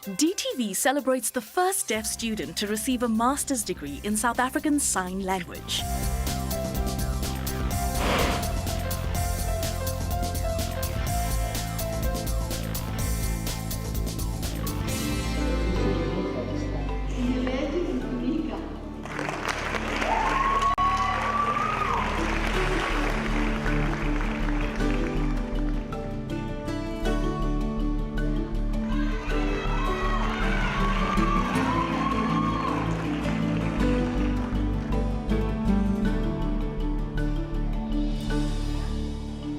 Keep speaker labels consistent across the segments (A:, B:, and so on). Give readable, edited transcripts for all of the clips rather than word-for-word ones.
A: DTV celebrates the first deaf student to receive a master's degree in South African Sign Language.
B: Nyeleti Nkwinika.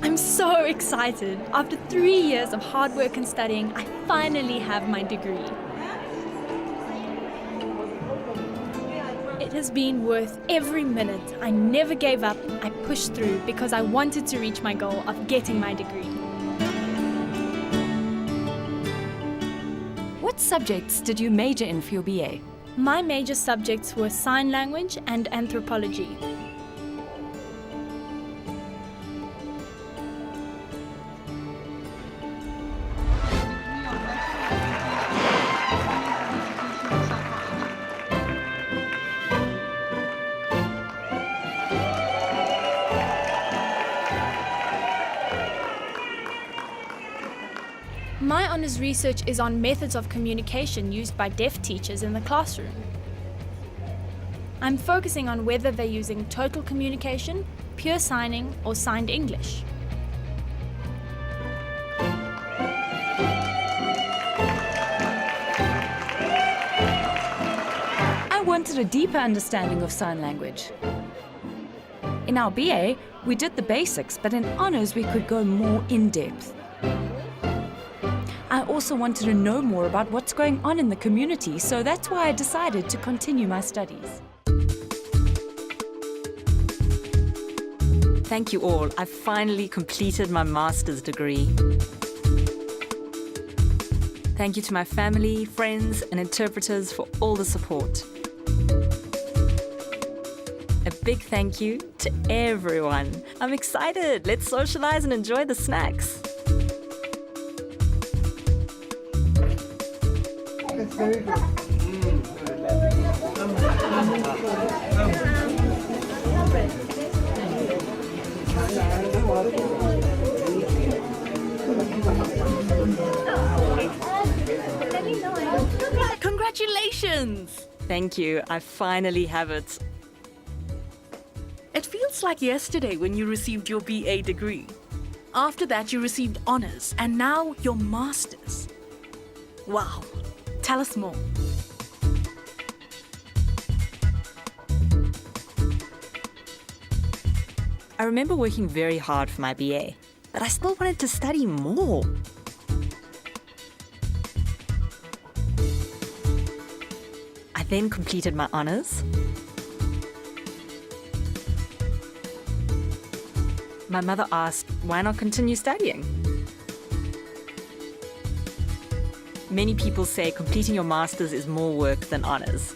C: I'm so excited. After 3 years of hard work and studying, I finally have my degree. It has been worth every minute. I never gave up. I pushed through because I wanted to reach my goal of getting my degree.
D: What subjects did you major in for your BA?
C: My major subjects were sign language and anthropology. My honours research is on methods of communication used by deaf teachers in the classroom. I'm focusing on whether they're using total communication, pure signing, or signed English.
D: I wanted a deeper understanding of sign language. In our BA, we did the basics, but in honours we could go more in-depth. I also wanted to know more about what's going on in the community, so that's why I decided to continue my studies.
E: Thank you all. I finally completed my master's degree. Thank you to my family, friends, and interpreters for all the support. A big thank you to everyone. I'm excited. Let's socialize and enjoy the snacks.
B: Very good.
A: Congratulations!
E: Thank you. I finally have it.
A: It feels like yesterday when you received your BA degree. After that, you received honours, and now your master's. Wow. Tell us more.
E: I remember working very hard for my BA, but I still wanted to study more. I then completed my honours. My mother asked, why not continue studying? Many people say completing your master's is more work than honours.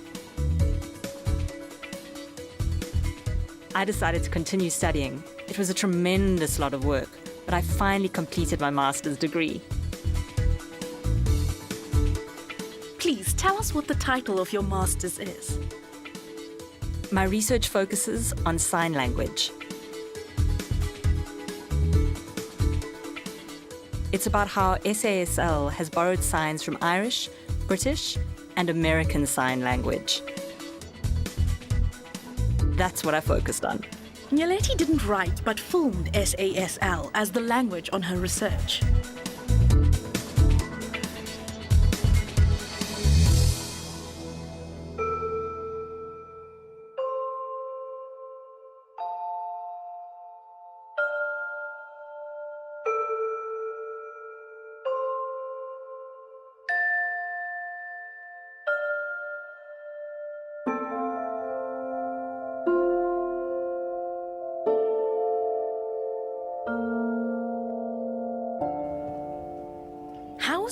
E: I decided to continue studying. It was a tremendous lot of work, but I finally completed my master's degree.
A: Please tell us what the title of your master's is.
E: My research focuses on sign language. It's about how SASL has borrowed signs from Irish, British, and American Sign Language. That's what I focused on.
A: Nyeleti didn't write but filmed SASL as the language on her research.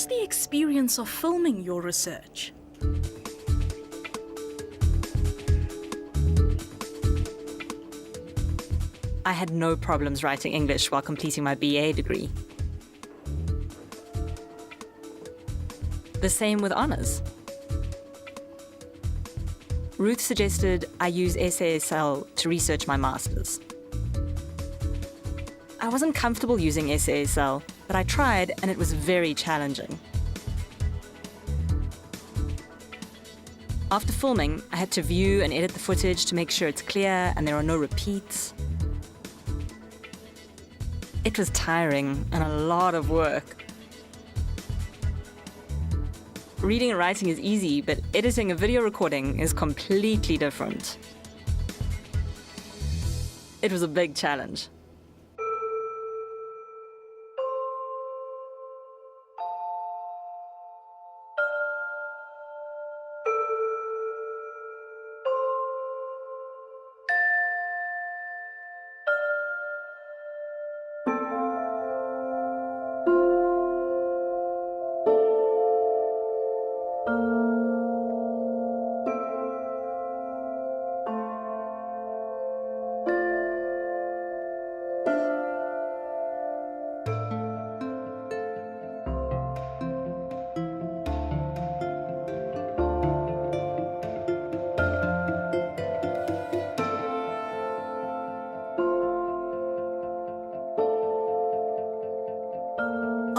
A: the experience of filming your research?
E: I had no problems writing English while completing my BA degree. The same with honours. Ruth suggested I use SASL to research my master's. I wasn't comfortable using SASL, but I tried and it was very challenging. After filming, I had to view and edit the footage to make sure it's clear and there are no repeats. It was tiring and a lot of work. Reading and writing is easy, but editing a video recording is completely different. It was a big challenge.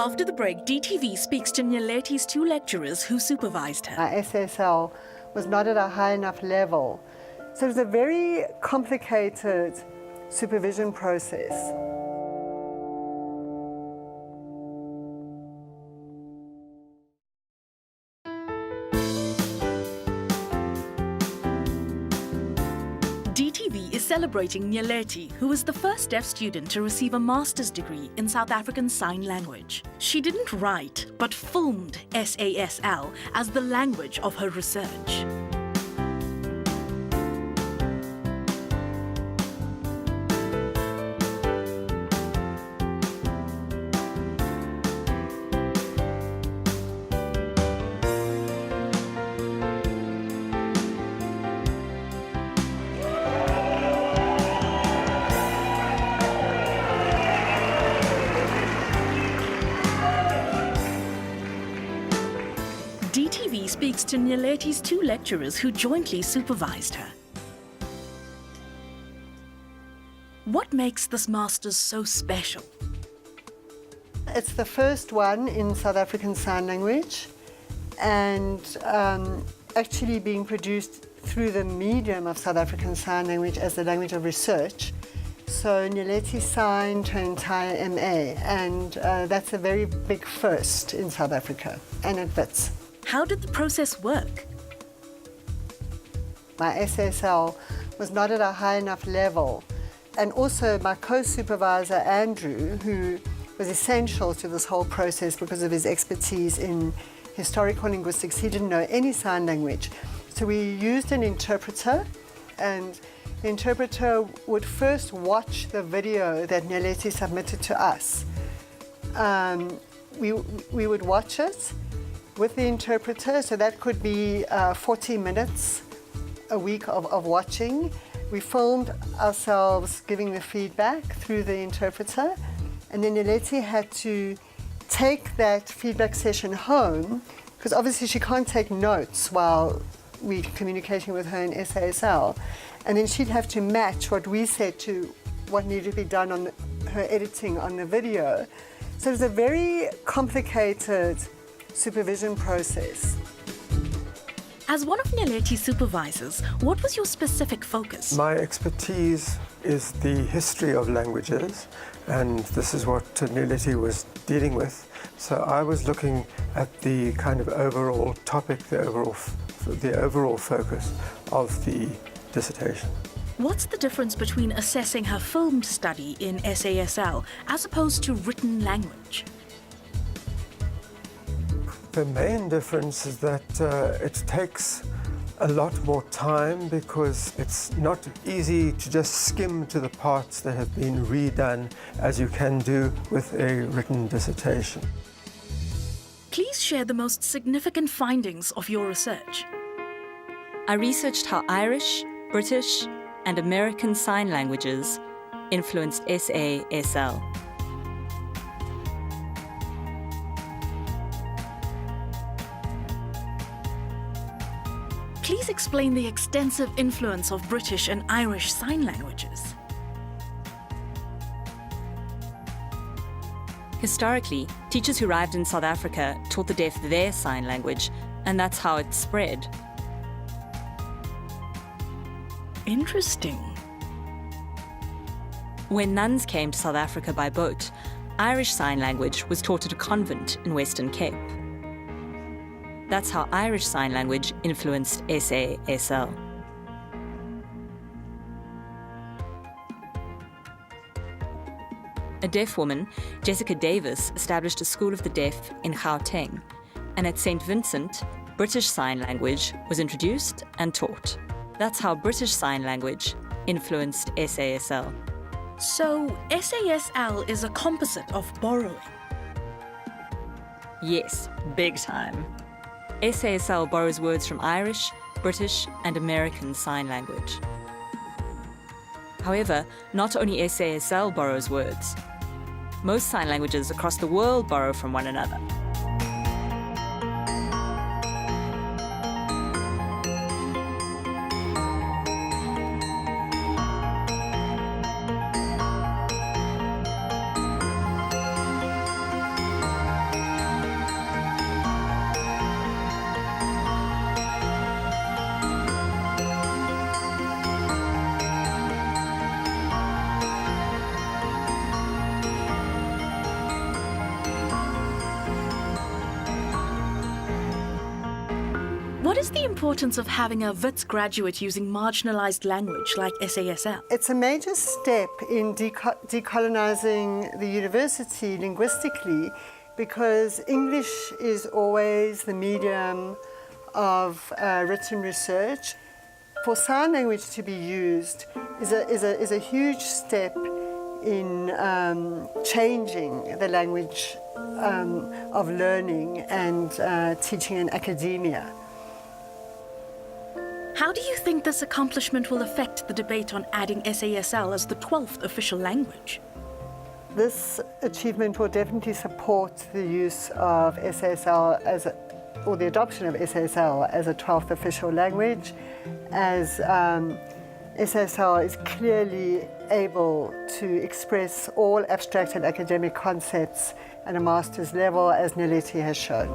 A: After the break, DTV speaks to Nyeleti's 2 lecturers who supervised her.
B: My SSL was not at a high enough level. So it was a very complicated supervision process.
A: DTV is celebrating Nyeleti, who was the first deaf student to receive a master's degree in South African Sign Language. She didn't write, but filmed SASL as the language of her research. DTV speaks to Nyeleti's 2 lecturers who jointly supervised her. What makes this master's so special?
B: It's the first one in South African Sign Language and actually being produced through the medium of South African Sign Language as the language of research. So Nyeleti signed her entire MA and that's a very big first in South Africa and at Wits.
A: How did the process work?
B: My SSL was not at a high enough level. And also my co-supervisor, Andrew, who was essential to this whole process because of his expertise in historical linguistics, he didn't know any sign language. So we used an interpreter, and the interpreter would first watch the video that Nyeleti submitted to us. We would watch it with the interpreter, so that could be 40 minutes a week of watching. We filmed ourselves giving the feedback through the interpreter, and then Nyeleti had to take that feedback session home, because obviously she can't take notes while we're communicating with her in SASL, and then she'd have to match what we said to what needed to be done on her editing on the video. So it was a very complicated supervision process.
A: As one of Nyeleti's supervisors, what was your specific focus?
F: My expertise is the history of languages, and this is what Nyeleti was dealing with. So I was looking at the kind of overall topic, the overall focus of the dissertation.
A: What's the difference between assessing her filmed study in SASL as opposed to written language?
F: The main difference is that it takes a lot more time because it's not easy to just skim to the parts that have been redone as you can do with a written dissertation.
A: Please share the most significant findings of your research?
E: I researched how Irish, British, and American Sign Languages influenced SASL.
A: Please explain the extensive influence of British and Irish Sign Languages.
E: Historically, teachers who arrived in South Africa taught the deaf their sign language, and that's how it spread.
A: Interesting.
E: When nuns came to South Africa by boat, Irish Sign Language was taught at a convent in Western Cape. That's how Irish Sign Language influenced SASL. A deaf woman, Jessica Davis, established a School of the Deaf in Gauteng, and at St. Vincent, British Sign Language was introduced and taught. That's how British Sign Language influenced SASL.
A: So, SASL is a composite of borrowing.
E: Yes, big time. SASL borrows words from Irish, British, and American Sign Language. However, not only SASL borrows words. Most sign languages across the world borrow from one another.
A: What is the importance of having a Wits graduate using marginalized language like SASL?
B: It's a major step in decolonizing the university linguistically, because English is always the medium of written research. For sign language to be used is a huge step in changing the language of learning and teaching in academia.
A: How do you think this accomplishment will affect the debate on adding SASL as the 12th official language?
B: This achievement will definitely support the use of SASL or the adoption of SASL as a 12th official language, as SASL is clearly able to express all abstract and academic concepts at a master's level, as Nyeleti has shown.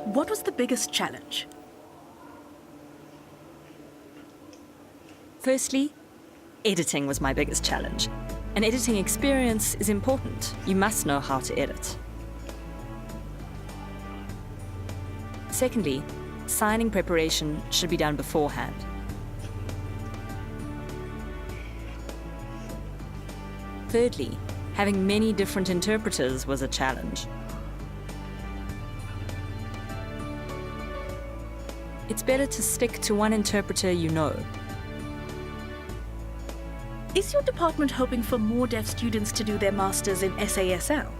A: What was the biggest challenge?
E: Firstly, editing was my biggest challenge. An editing experience is important. You must know how to edit. Secondly, signing preparation should be done beforehand. Thirdly, having many different interpreters was a challenge. It's better to stick to one interpreter you know.
A: Is your department hoping for more deaf students to do their masters in SASL?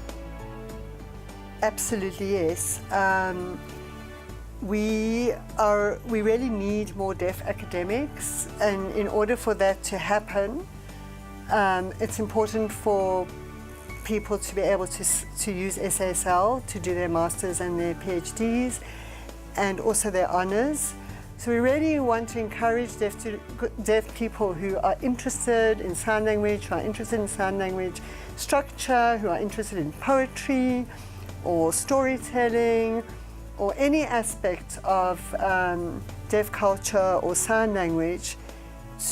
B: Absolutely, yes. We really need more deaf academics, and in order for that to happen, it's important for people to be able to use SASL to do their masters and their PhDs, and also their honours. So we really want to encourage deaf people who are interested in sign language, who are interested in sign language structure, who are interested in poetry or storytelling or any aspect of deaf culture or sign language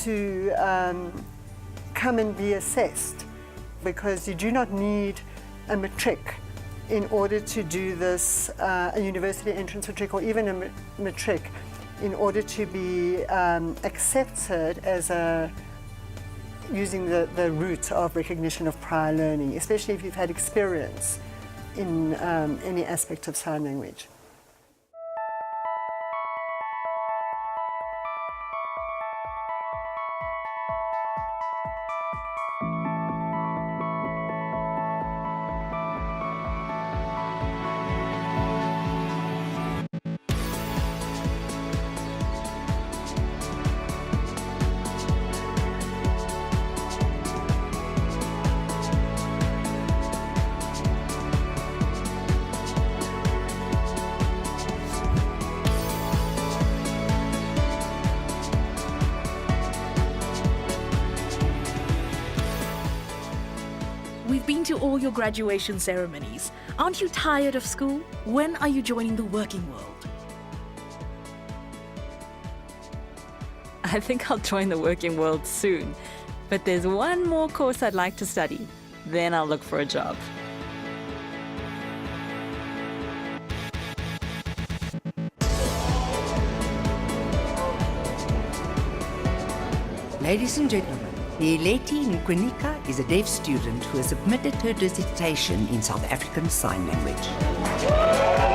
B: to come and be assessed, because you do not need a matric in order to do this, a university entrance matric or even a matric, in order to be accepted as using the route of recognition of prior learning, especially if you've had experience in any aspect of sign language.
A: We've been to all your graduation ceremonies. Aren't you tired of school? When are you joining the working world?
E: I think I'll join the working world soon, but there's one more course I'd like to study. Then I'll look for a job.
G: Ladies and gentlemen, Nyeleti Nkwinika is a deaf student who has submitted her dissertation in South African Sign Language.